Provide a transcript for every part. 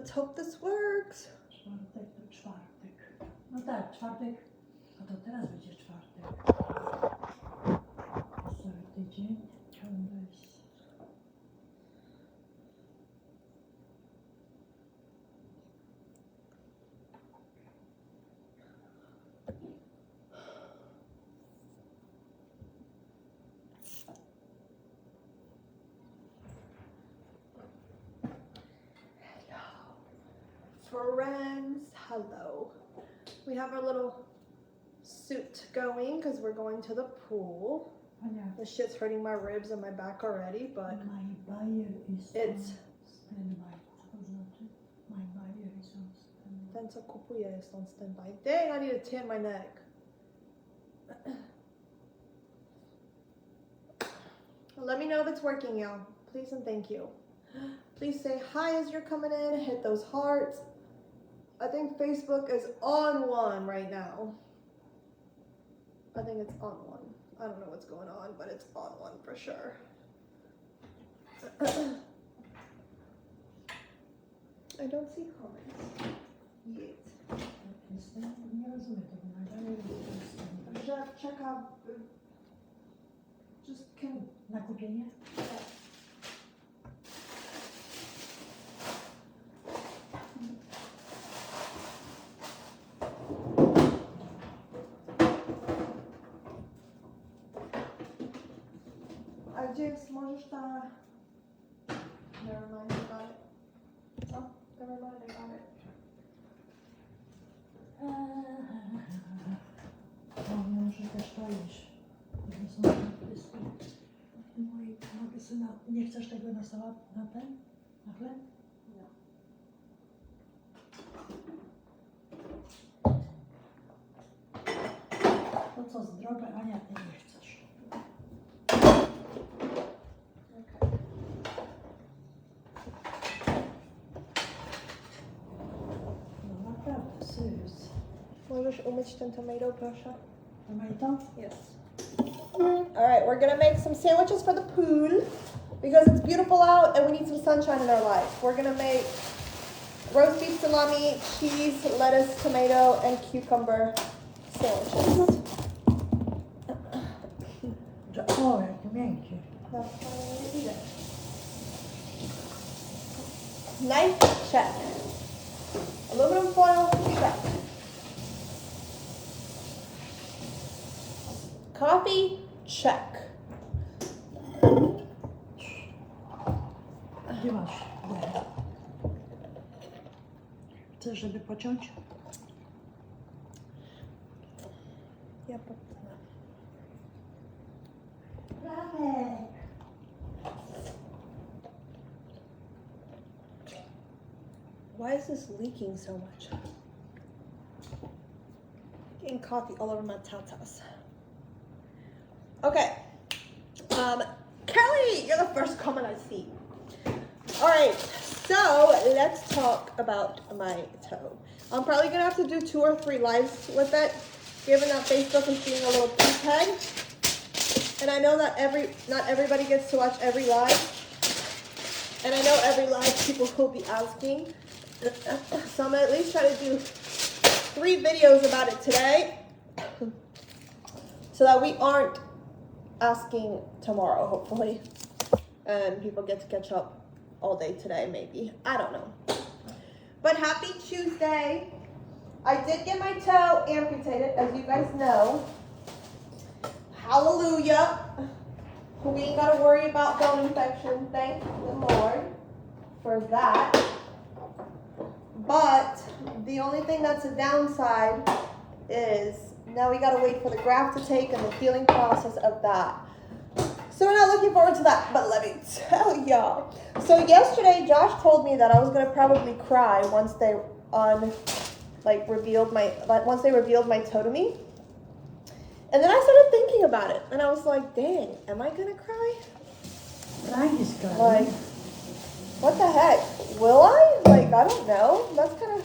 Let's hope this works. Czwartek to czwartek. No tak, czwartek. A to teraz będzie czwartek. Cały tydzień. Ciągłość. Friends, hello. We have our little suit going because we're going to the pool. Ania, This shit's hurting my ribs and my back already, but my buyer is it's on standby. Co to znaczy? My buyer is on standby. ten co kupuje jest on standby. Dang, I need to tan my neck. Let me know if it's working, y'all. Please and thank you. Please say hi as you're coming in. Hit those hearts. I think Facebook is on one right now. I think it's on one. I don't know what's going on, but it's on one for sure. I don't see comments yet. Nie rozumiem tego. My buyer is on standby. Check out. Just can. Na kupienie? A gdzie jest, możesz ta... Never mind, I got it. Co? Never mind, I got it. No, może też to iść. To są napisy. Mojej napisy na... Nie chcesz tego na sałat, na ten? Na chleb? Nie. To co zdrowe, Ania, ty nie chcesz. Okay. No naprawdę, serious. Możesz umyć ten tomato, proszę? Tomato? Yes. All right, we're gonna make some sandwiches for the pool because it's beautiful out and we need some sunshine in our life. We're gonna make roast beef salami, cheese, lettuce, tomato, and cucumber sandwiches. O, jakie miękkie. That's why I need to eat it. Knife, check. Aluminum foil, check. Coffee, check. Gdzie masz? Nie. Chcesz, żeby pociąć? Ja popnę. Why is this leaking so much? Getting coffee all over my tatas. Okay. Kelly, you're the first comment I see. All right, so let's talk about my toe. I'm probably gonna have to do 2 or 3 lives with it, given that Facebook is being a little pig. And I know that not everybody gets to watch every live. And I know every live people will be asking. So I'm gonna at least try to do 3 videos about it today, so that we aren't asking tomorrow, hopefully. And people get to catch up all day today, maybe. I don't know. But happy Tuesday. I did get my toe amputated, as you guys know. Hallelujah. We ain't gotta worry about bone infection, thank the Lord for that. But the only thing that's a downside is now we gotta wait for the graft to take and the healing process of that. So we're not looking forward to that, but let me tell y'all. So yesterday, Josh told me that I was gonna probably cry once they revealed my toe to me. And then I started thinking about it, and I was like, dang, am I gonna cry? Crying is good. Like, what the heck? Will I? Like, I don't know. That's kind of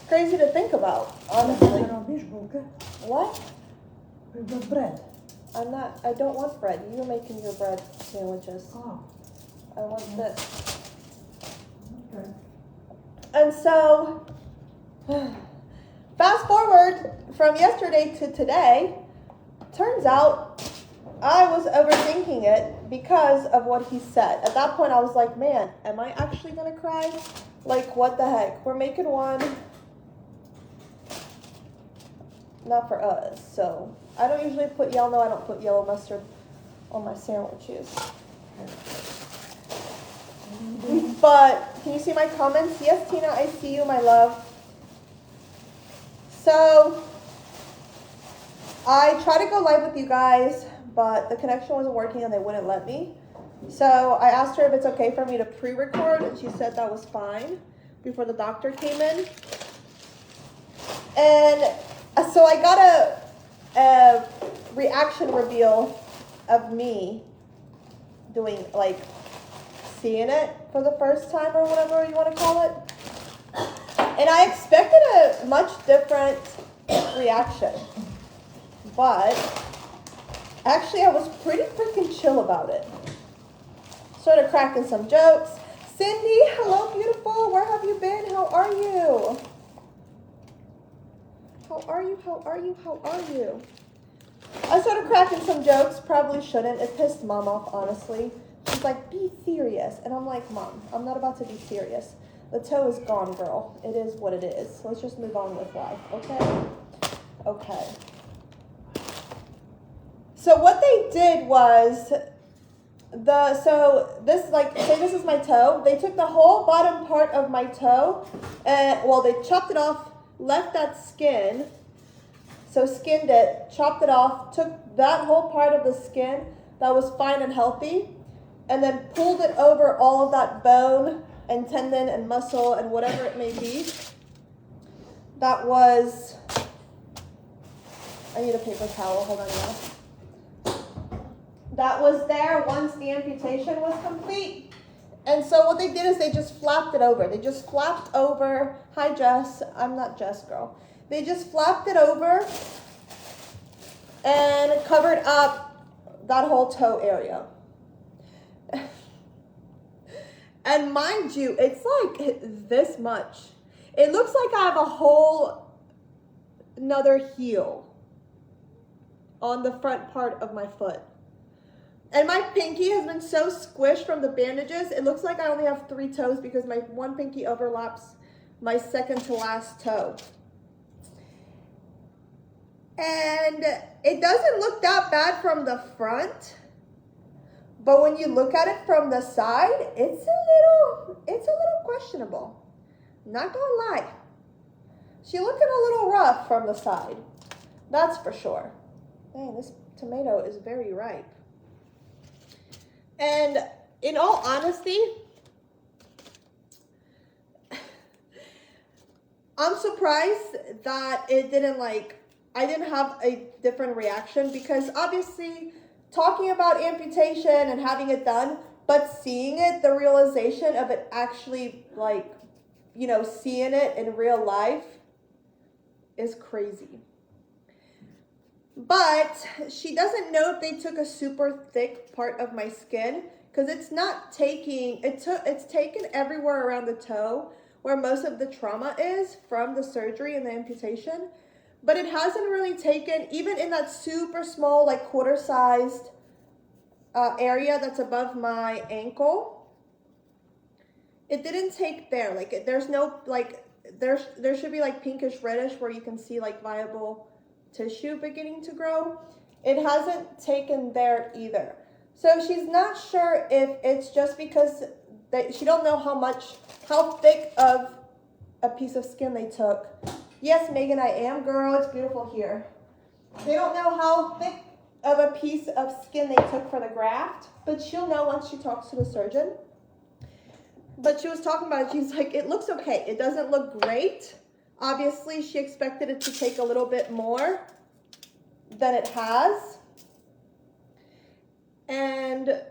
crazy to think about, honestly. Robisz bułkę? What? We've got bread. I don't want bread. You're making your bread sandwiches. Oh, I want this. okay. And so, fast forward from yesterday to today, turns out I was overthinking it because of what he said. At that point, I was like, man, am I actually going to cry? Like, what the heck? We're making one. Not for us. So, I don't usually put, y'all know I don't put yellow mustard on my sandwiches. But, can you see my comments? Yes, Tina, I see you, my love. So, I tried to go live with you guys, but the connection wasn't working and they wouldn't let me. So I asked her if it's okay for me to pre-record, and she said that was fine before the doctor came in. And so I got a reaction reveal of me doing, like, seeing it for the first time or whatever you want to call it. And I expected a much different reaction. But actually, I was pretty freaking chill about it. Started cracking some jokes. Cindy, hello, beautiful. Where have you been? How are you? How are you? How are you? How are you? I started cracking some jokes. Probably shouldn't. It pissed Mom off, honestly. She's like, be serious. And I'm like, Mom, I'm not about to be serious. The toe is gone, girl. It is what it is. Let's just move on with life, okay? Okay. So what they did was, say this is my toe. They took the whole bottom part of my toe, and, well, they chopped it off, left that skin, so skinned it, chopped it off, took that whole part of the skin that was fine and healthy, and then pulled it over all of that bone and tendon and muscle and whatever it may be. That was, I need a paper towel, hold on now. That was there once the amputation was complete. And so what they did is they just flapped it over. They just flapped over, hi Jess, I'm not Jess, girl. They just flapped it over and covered up that whole toe area. And mind you, it's like this much. It looks like I have a whole another heel on the front part of my foot. And my pinky has been so squished from the bandages, it looks like I only have 3 toes because my one pinky overlaps my second to last toe. And it doesn't look that bad from the front, but when you look at it from the side, it's a little questionable. Not gonna lie. She's looking a little rough from the side. That's for sure. Dang, this tomato is very ripe. And in all honesty, I'm surprised that it didn't I didn't have a different reaction, because obviously talking about amputation and having it done, but seeing it, the realization of it actually seeing it in real life is crazy. But she doesn't know if they took a super thick part of my skin, because it's not taking, it's taken everywhere around the toe where most of the trauma is from the surgery and the amputation. But it hasn't really taken, even in that super small, quarter-sized area that's above my ankle. It didn't take there. There's no, there should be pinkish reddish where you can see viable tissue beginning to grow. It hasn't taken there either. So she's not sure if it's just because she don't know how thick of a piece of skin they took. Yes, Megan, I am, girl. It's beautiful here. They don't know how thick of a piece of skin they took for the graft, but she'll know once she talks to the surgeon. But she was talking about it. She's like, it looks okay. It doesn't look great. Obviously, she expected it to take a little bit more than it has. And,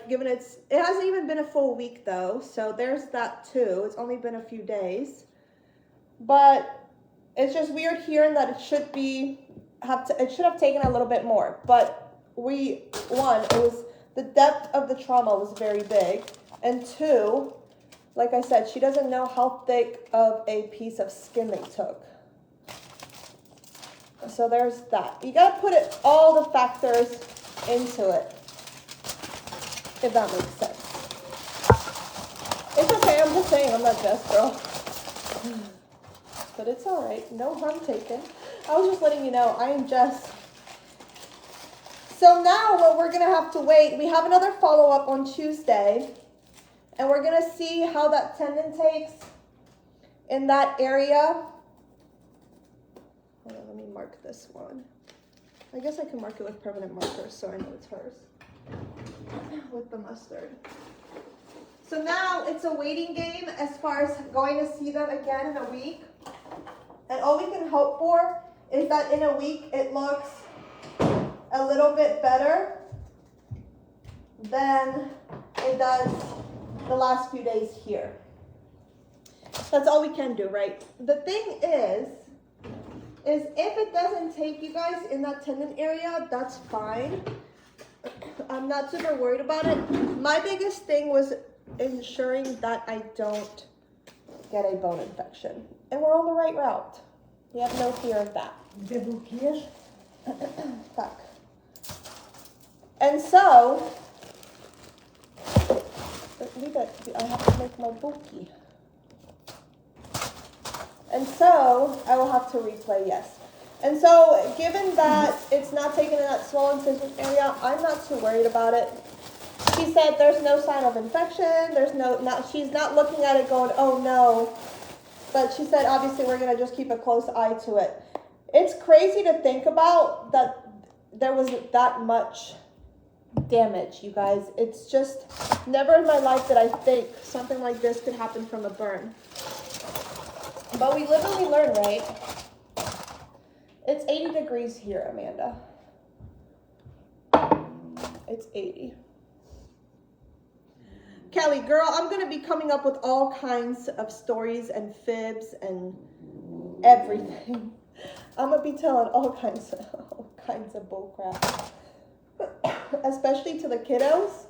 given it hasn't even been a full week though. So there's that too. It's only been a few days. But it's just weird hearing that it should have taken a little bit more. But the depth of the trauma was very big. And 2, like I said, she doesn't know how thick of a piece of skin they took. So there's that. You got to put all the factors into it, if that makes sense. It's okay, I'm just saying, I'm not Jess, girl. But it's all right, no harm taken. I was just letting you know, I am Jess. So now what we're going to have to wait, we have another follow-up on Tuesday, and we're going to see how that tendon takes in that area. Hold on, let me mark this one. I guess I can mark it with permanent markers so I know it's hers. With the mustard. So now it's a waiting game as far as going to see them again in a week. And all we can hope for is that in a week it looks a little bit better than it does the last few days here. That's all we can do, right? The thing is if it doesn't take you guys in that tendon area, that's fine. I'm not super worried about it. My biggest thing was ensuring that I don't get a bone infection. And we're on the right route. We have no fear of that. Fuck. And so, I have to make my bulky. And so, I will have to replay, yes. And so, given that it's not taken in that swollen scissors area, I'm not too worried about it. She said there's no sign of infection. She's not looking at it going, oh no. But she said, obviously, we're going to just keep a close eye to it. It's crazy to think about that there was that much damage, you guys. It's just never in my life did I think something like this could happen from a burn. But we live and we learn, right? It's 80 degrees here, Amanda. It's 80. Kelly, girl, I'm going to be coming up with all kinds of stories and fibs and everything. I'm going to be telling all kinds of bullcrap. Especially to the kiddos.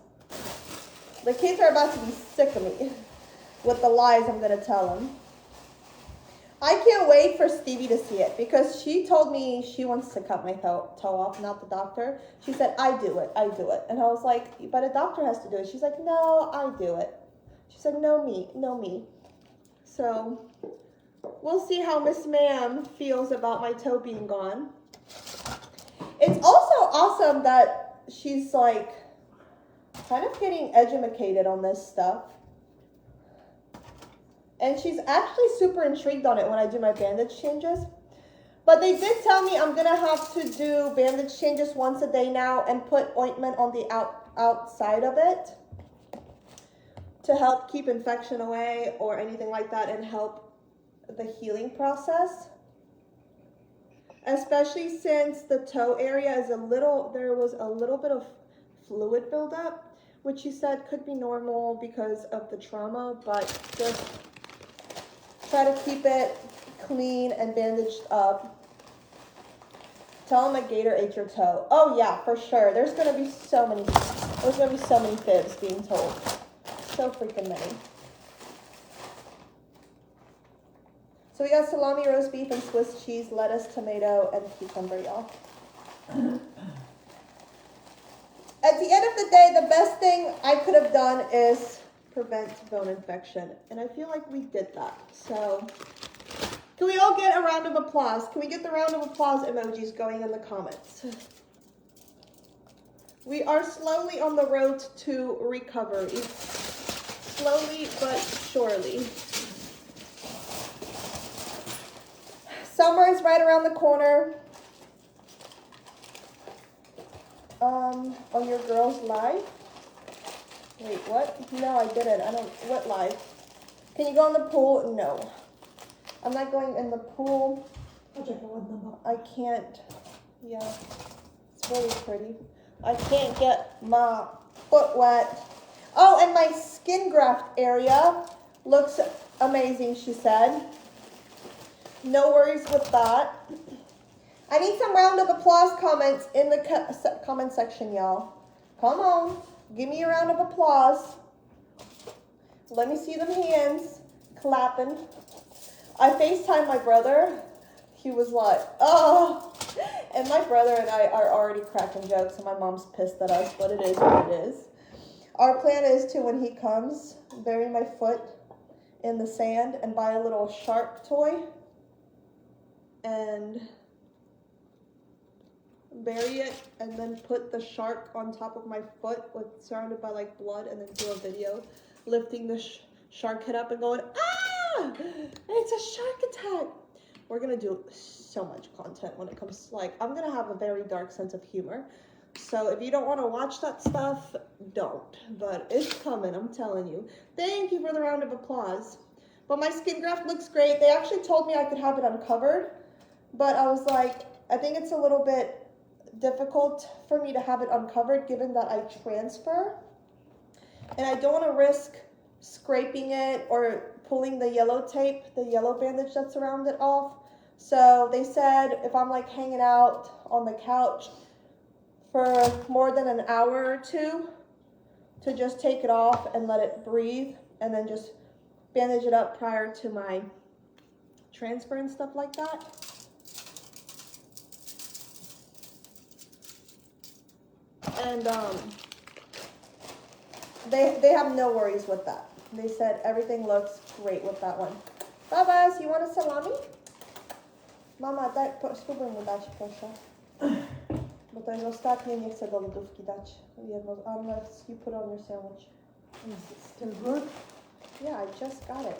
The kids are about to be sick of me with the lies I'm going to tell them. I can't wait for Stevie to see it because she told me she wants to cut my toe off, not the doctor. She said, I do it. And I was like, but a doctor has to do it. She's like, no, I do it. She said, no me. So we'll see how Miss Ma'am feels about my toe being gone. It's also awesome that she's like kind of getting educated on this stuff. And she's actually super intrigued on it when I do my bandage changes. But they did tell me I'm going to have to do bandage changes once a day now and put ointment on the outside of it to help keep infection away or anything like that and help the healing process. Especially since the toe area is there was a little bit of fluid buildup, which she said could be normal because of the trauma, but just try to keep it clean and bandaged up. Tell them a gator ate your toe. Oh yeah, for sure. There's gonna be so many fibs being told. So freaking many. So we got salami, roast beef, and Swiss cheese, lettuce, tomato, and cucumber, y'all. At the end of the day, the best thing I could have done is prevent bone infection. And I feel like we did that. So can we all get a round of applause? Can we get the round of applause emojis going in the comments? We are slowly on the road to recovery. Slowly but surely. Summer is right around the corner. On your girl's live? Wait, what? No, I didn't. What live? Can you go in the pool? No. I'm not going in the pool. I can't. Yeah. It's really pretty. I can't get my foot wet. Oh, and my skin graft area looks amazing, she said. No worries with that. I need some round of applause comments in the comment section, y'all. Come on. Give me a round of applause. Let me see them hands clapping. I FaceTimed my brother. He was like, oh. And my brother and I are already cracking jokes, and my mom's pissed at us, but it is what it is. Our plan is to, when he comes, bury my foot in the sand and buy a little shark toy and bury it, and then put the shark on top of my foot with surrounded by like blood, and then do a video lifting the shark head up and going, ah, it's a shark attack. We're gonna do so much content when it comes to, like, I'm gonna have a very dark sense of humor. So if you don't want to watch that stuff, don't. But it's coming, I'm telling you. Thank you for the round of applause. But my skin graft looks great. They actually told me I could have it uncovered, but I was like, I think it's a little bit difficult for me to have it uncovered given that I transfer. And I don't want to risk scraping it or pulling the yellow tape, the yellow bandage that's around it off. So they said if I'm like hanging out on the couch for more than an hour or two, to just take it off and let it breathe, and then just bandage it up prior to my transfer and stuff like that. And they have no worries with that. They said everything looks great with that one. Babas, you want a salami? Mama, spróbuj mu dać, proszę. Bo to jest ostatnie, nie chcę do lodówki dać. Jedno, unless you put on your sandwich. Is it still good? Yeah, I just got it.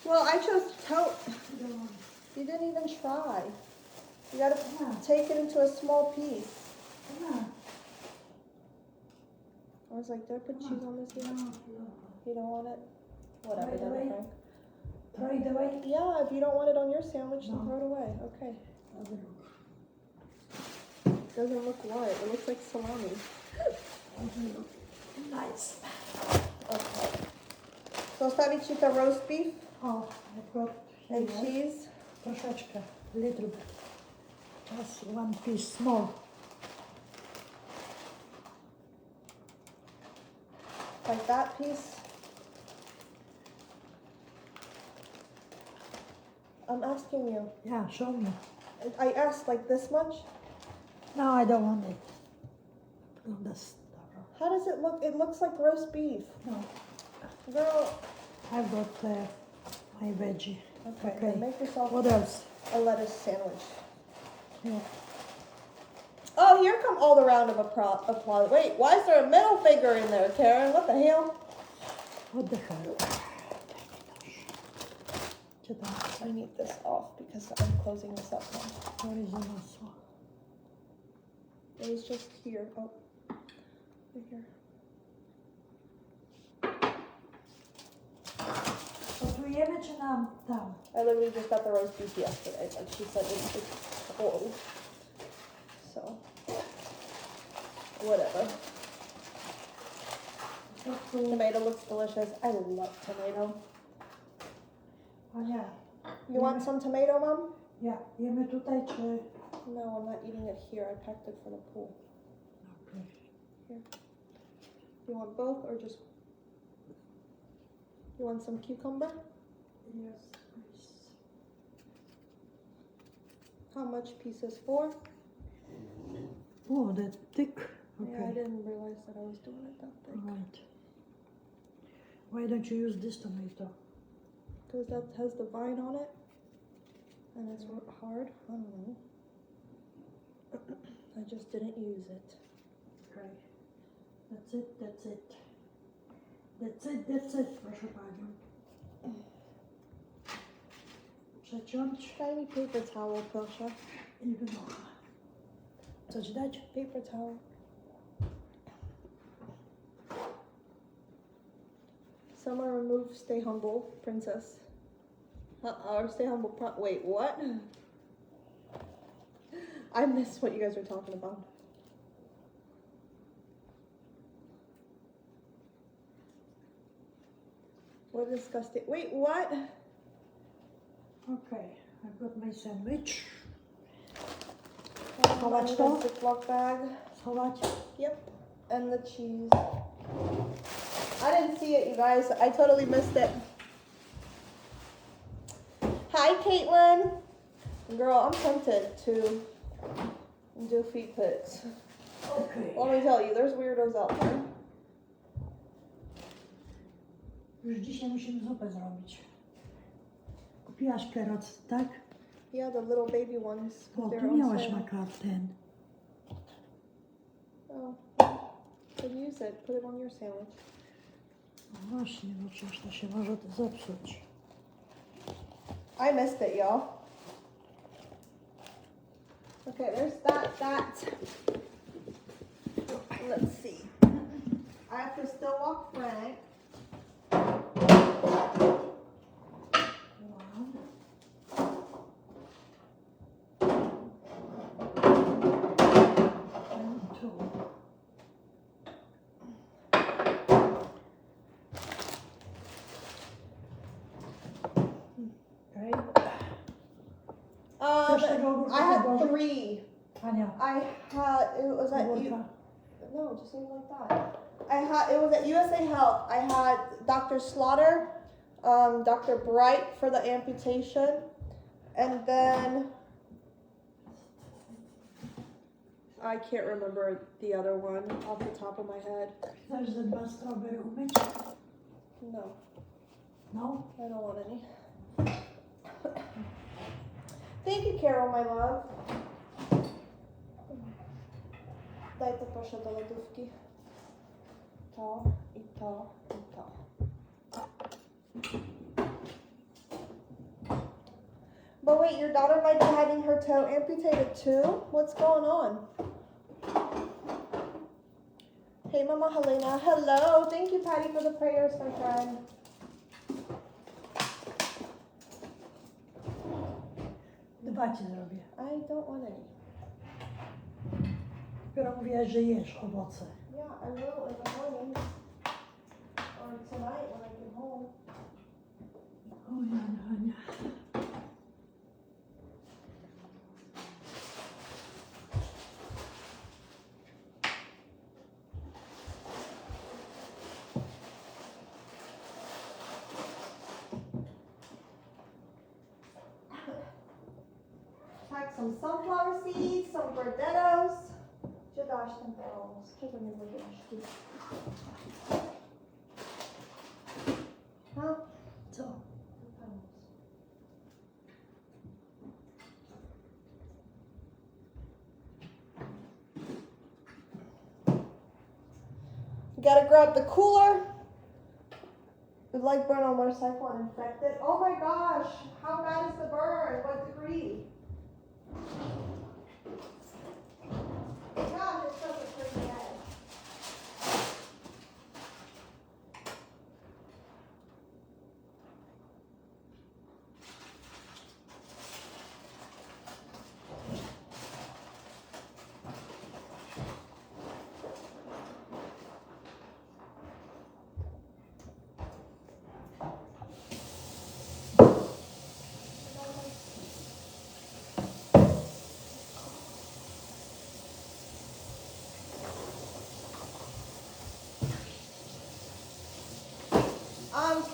Well, I chose toe. You didn't even try. You gotta take it into a small piece. Yeah. I was like, did I put cheese on this yet? No. You don't want it? Whatever, Throw it then, away. Frank. Throw it away. Yeah, if you don't want it on your sandwich, then No. throw it away. Okay. Have a look. Doesn't look what? It looks like salami. Have a look. Nice. Okay. So stawić ci to roast beef Oh, I've got and here cheese. troszeczkę, little bit. Just one piece small. Like that piece. I'm asking you. Yeah, show me. I asked like this much. No, I don't want it. On the star. How does it look? It looks like roast beef. No, Girl. I've got my veggie. Okay, Okay. then make yourself What else? a lettuce sandwich. Yeah. Oh, here come all the round of applause. Wait, why is there a middle finger in there, Karen? What the hell? What the hell? Gdzie tam? I need this off because I'm closing this up now. Where is the masło? It was just here. Oh, right here. Gotujemy czy nam tam? I literally just got the roast beef yesterday. Like she said, it's cold. So, whatever. Tomato looks delicious. I love tomato. O nie. You want some tomato, Mom? Ja, jemy tutaj czy... No, I'm not eating it here. I packed it for the pool. Okay. Here. You want both or just... You want some cucumber? Yes, please. How much pieces? 4? Oh, that's thick. Yeah, I Okay. didn't realize that I was doing it that big. Right. Why don't you use this tomato? Because that has the vine on it. And it's hard. I don't know. I just didn't use it. Okay. That's it, that's it. That's it, that's it, proszę panią. Przeciąć Daj mi paper towel, proszę. i wynocha. Co ci dać? Paper towel. Summer remove stay humble, princess. Or stay humble, wait, what? I missed what you guys were talking about. What disgusting, wait, what? Okay, I've got my sandwich. Schować I to? need a Ziploc bag. Schować? Yep. And the cheese. I didn't see it, you guys. I totally missed it. Hi, Caitlin. Girl, I'm tempted to do feet pics. Okej. Let me tell you, there's weirdos out there. Już dzisiaj musimy zupę zrobić. Kupiłaś kieroc, tak? Yeah, the little baby ones. O, They're tu on miałaś sale. ten. Oh, then use it. Put it on your sandwich. No właśnie, no przecież to się może zepsuć. I missed it, y'all. Okay, there's that. Let's see. I have to still walk Frank. One. And two. Okay. Chcesz tego ogórka I had podłożyć? 3. Ania, It was at ogórka. no, just leave it like that. It was at USA Health. I had Dr. Slaughter, Dr. Bright for the amputation, and then I can't remember the other one off the top of my head. Chcesz ze 2 strawberry umyć? No, No? I don't want any. Thank you, Carol, my love. Daj to proszę do lodówki. To i to i to. But wait, your daughter might be having her toe amputated too? What's going on? Hey, Mama Helena. Hello. Thank you, Patty, for the prayers, my friend. Dwa ci zrobię. I don't want any. Dopiero mówiłaś, że jesz owoce. Yeah, I will in the morning. Or tonight when I get home. O, Ania. Pack some sunflower seeds, some Gordettos. Gdzie dałaś ten pomysł? Czego nie włożyłaś? Ha? Co? You gotta grab the cooler. Would like burn on motorcycle and infected. Oh my gosh, how bad is the burn? What degree? God, it's such a pretty bad.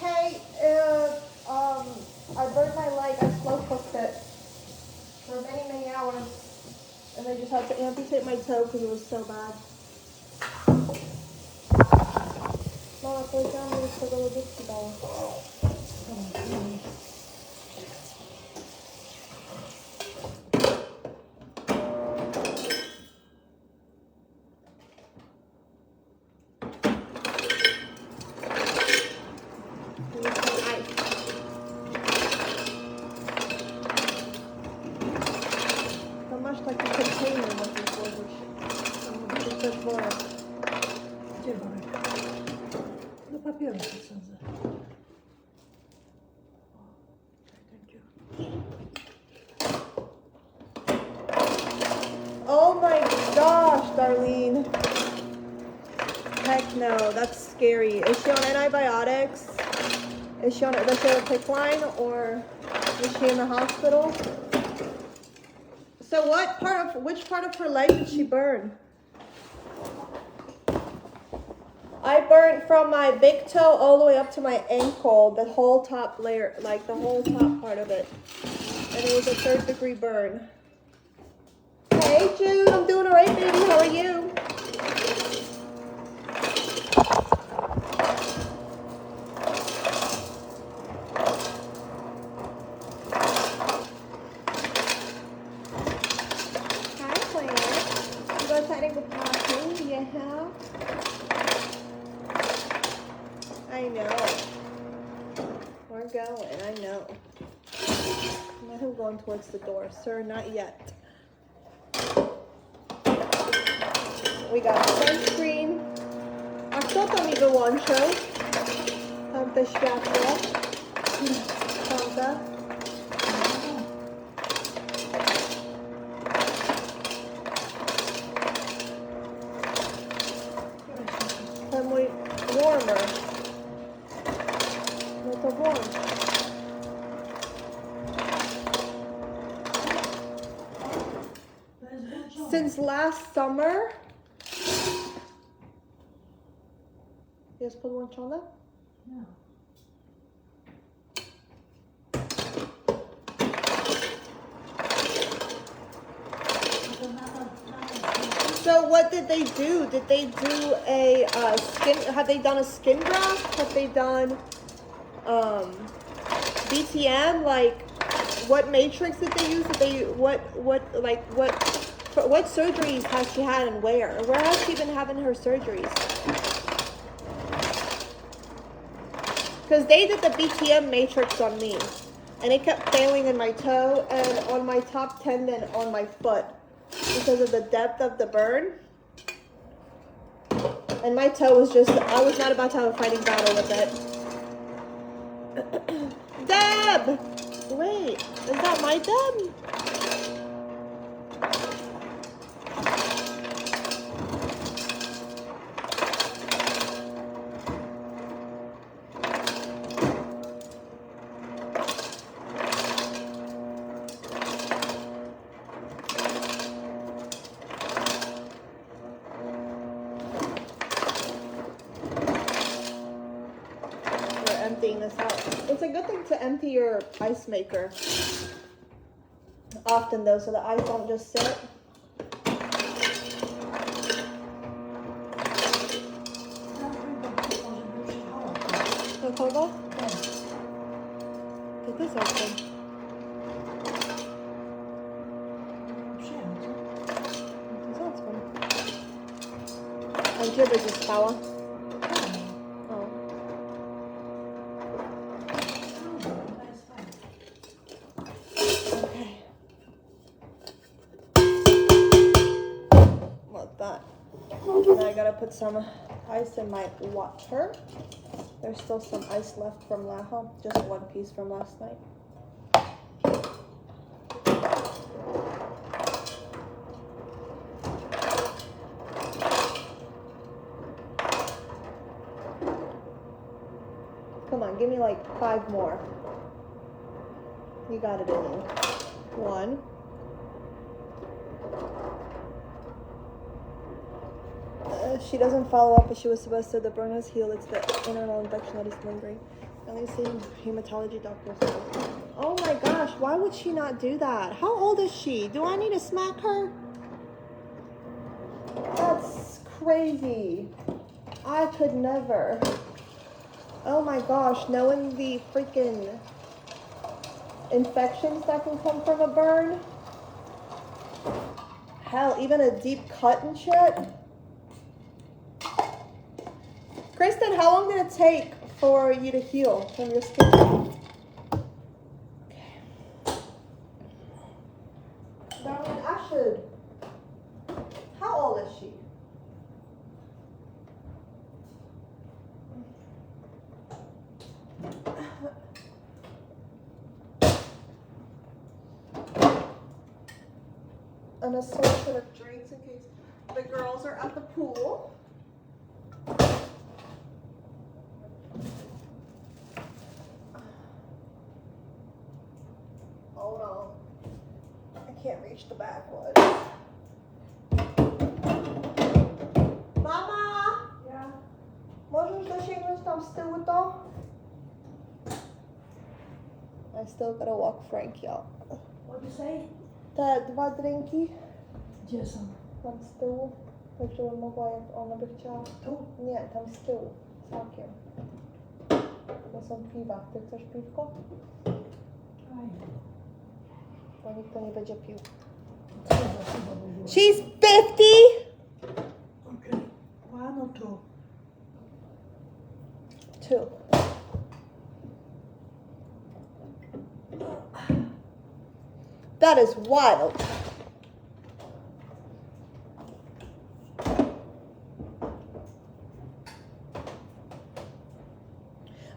Kate, if I burned my leg, I slow cooked it for many, many hours, and they just had to amputate my toe because it was so bad. Mama, powiedziałam, że z tego lodówki dała. To masz taki container na tym złożyć. To też worek. Gdzie worek? Do papieru posadzę. Thank you. Oh my gosh, Darlene. Heck no, that's scary. Is she on antibiotics? Is she on does she have a PICC line or is she in the hospital? So which part of her leg did she burn? I burned from my big toe all the way up to my ankle, the whole top layer, like the whole top part of it. And it was a 3rd-degree burn. Hey Jude, I'm doing alright, baby. How are you? Hi, Claire. You go try to go party? Yeah. I know. We're going, I know. Now I'm going towards the door. Sir, not yet. We got sunscreen. A co to mi wyłączył? Tamte światło. Tamte. Ten mój warmer. No to włącz. Since last summer. Jest podłączone? No. So what did they do? Did they do a skin? Have they done a skin graft? Have they done BTM? Like, what matrix did they use? Did they what surgeries has she had and where? Where has she been having her surgeries? Because they did the BTM matrix on me, and it kept failing in my toe and on my top tendon on my foot because of the depth of the burn. And my toe was just, I was not about to have a fighting battle with it. Deb! Wait, is that my Deb? Emptying this out. It's a good thing to empty your ice maker often though, so the ice don't just sit. Do kogo? To ty zadzwoń. To zadzwoń. A gdzie będzie spała? And I gotta put some ice in my water. There's still some ice left from Laho, just one piece from last night. Come on, give me like 5 more. You got it in you. 1. She doesn't follow up as she was supposed to. The burn has healed. It's the internal infection that is lingering. At least the hematology doctor says. Oh my gosh, why would she not do that? How old is she? Do I need to smack her? That's crazy. I could never. Oh my gosh, knowing the freaking infections that can come from a burn. Hell, even a deep cut and shit. Kristen, how long did it take for you to heal from your skin? Okay. Darling, I should. How old is she? An assortment of drinks in case the girls are at the pool. Hold on. I can't reach the back one. Mama! Ja. Możesz dosięgnąć tam z tyłu to? I still gotta walk Frank, y'all. What do you say? Te dwa drinki Gdzie są? tam z tyłu, tak żebym mogła, jak ona by chciała. Tu? Nie, tam z tyłu, całkiem. To są piwa. Ty chcesz piwko? Aj. Bo nikt to nie będzie pił. Co za chyba w ogóle? She's 50! Okay. One or two? 2. That is wild.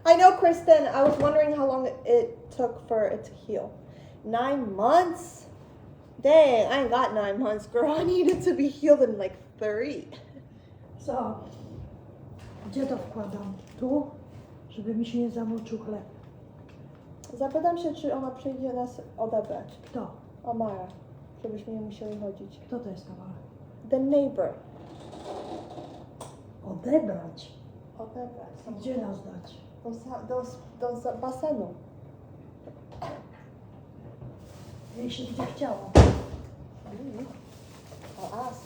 I know, Kristen, I was wondering how long it took for it to heal. 9 months? Dang, I ain't got 9 months, girl. I needed to be healed in like 3. Co? Gdzie to wkładam? Tu? Żeby mi się nie zamoczył chleb. Zapytam się, czy ona przyjdzie nas odebrać. Kto? Amara, żebyśmy nie musieli chodzić. Kto to jest Tamara? The neighbor. Odebrać? Odebrać. Gdzie nas dać? Do basenu. Jej się gdzie chciało. I'll ask.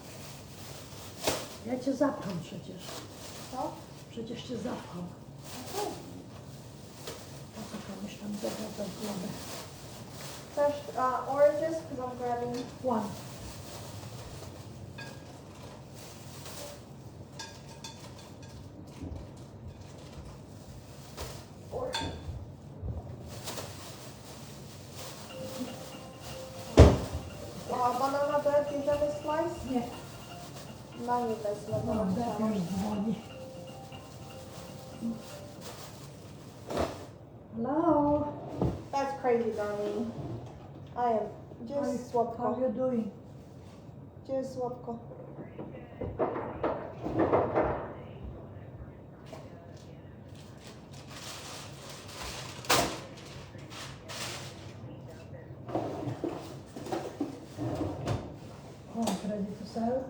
Ja cię zapcham przecież. Co? Przecież cię zapcham. Po co komuś tam zawracać głowę? Fresh oranges, because I'm grabbing. One. Banana bread, bierzemy slice? Nie. Na nie wezmę, bo No, mam Beth chciałam. już dzwoni. Hello. That's crazy, darling. I am just How słodko. you doing? Just słodko. Oh, ready to sell?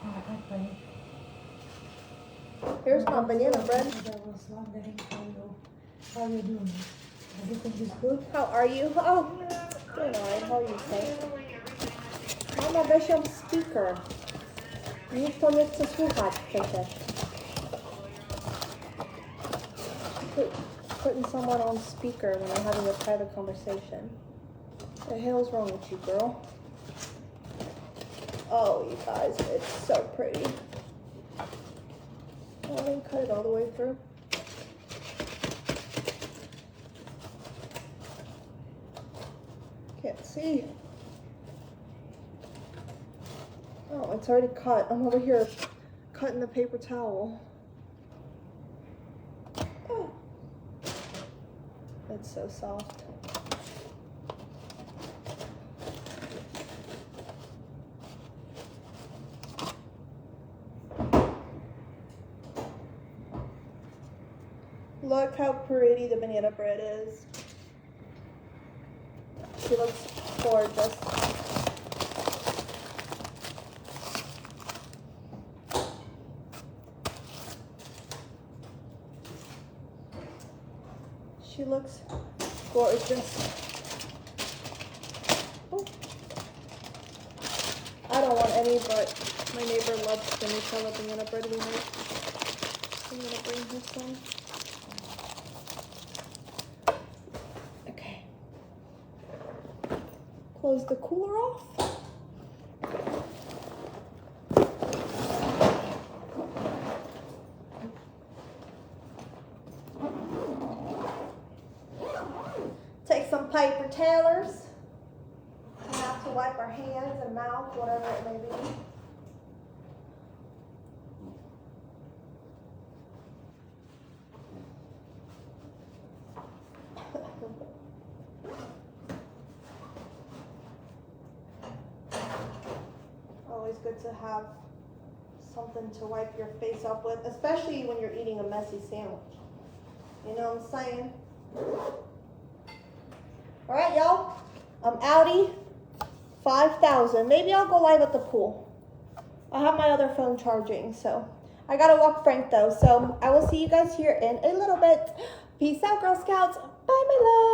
Oh, okay. Here's my banana bread. I was wondering how you doing? Everything is good? How are you? Oh, doing alright. How are you, Saint? Mama, weź ją w speaker. Nikt to nie chce słuchać przecież. Putting someone on speaker when I'm having a private conversation. What the hell's wrong with you, girl? Oh, you guys, it's so pretty. Oh, I didn't cut it all the way through. Can't see. Oh, it's already cut. I'm over here cutting the paper towel. Oh. It's so soft. Look how pretty the banana bread is. She looks gorgeous. She looks gorgeous. Oh. I don't want any, but my neighbor loves the Nutella banana bread we make. I'm gonna bring her some. Okay. Close the cooler off. Take some paper towels. We have to wipe our hands and mouth, whatever it may be. Always good to have something to wipe your face up with, especially when you're eating a messy sandwich. You know what I'm saying? All right, y'all. I'm outie. 5,000. Maybe I'll go live at the pool. I have my other phone charging, so I gotta walk Frank though. So I will see you guys here in a little bit. Peace out, Girl Scouts. Bye, my love.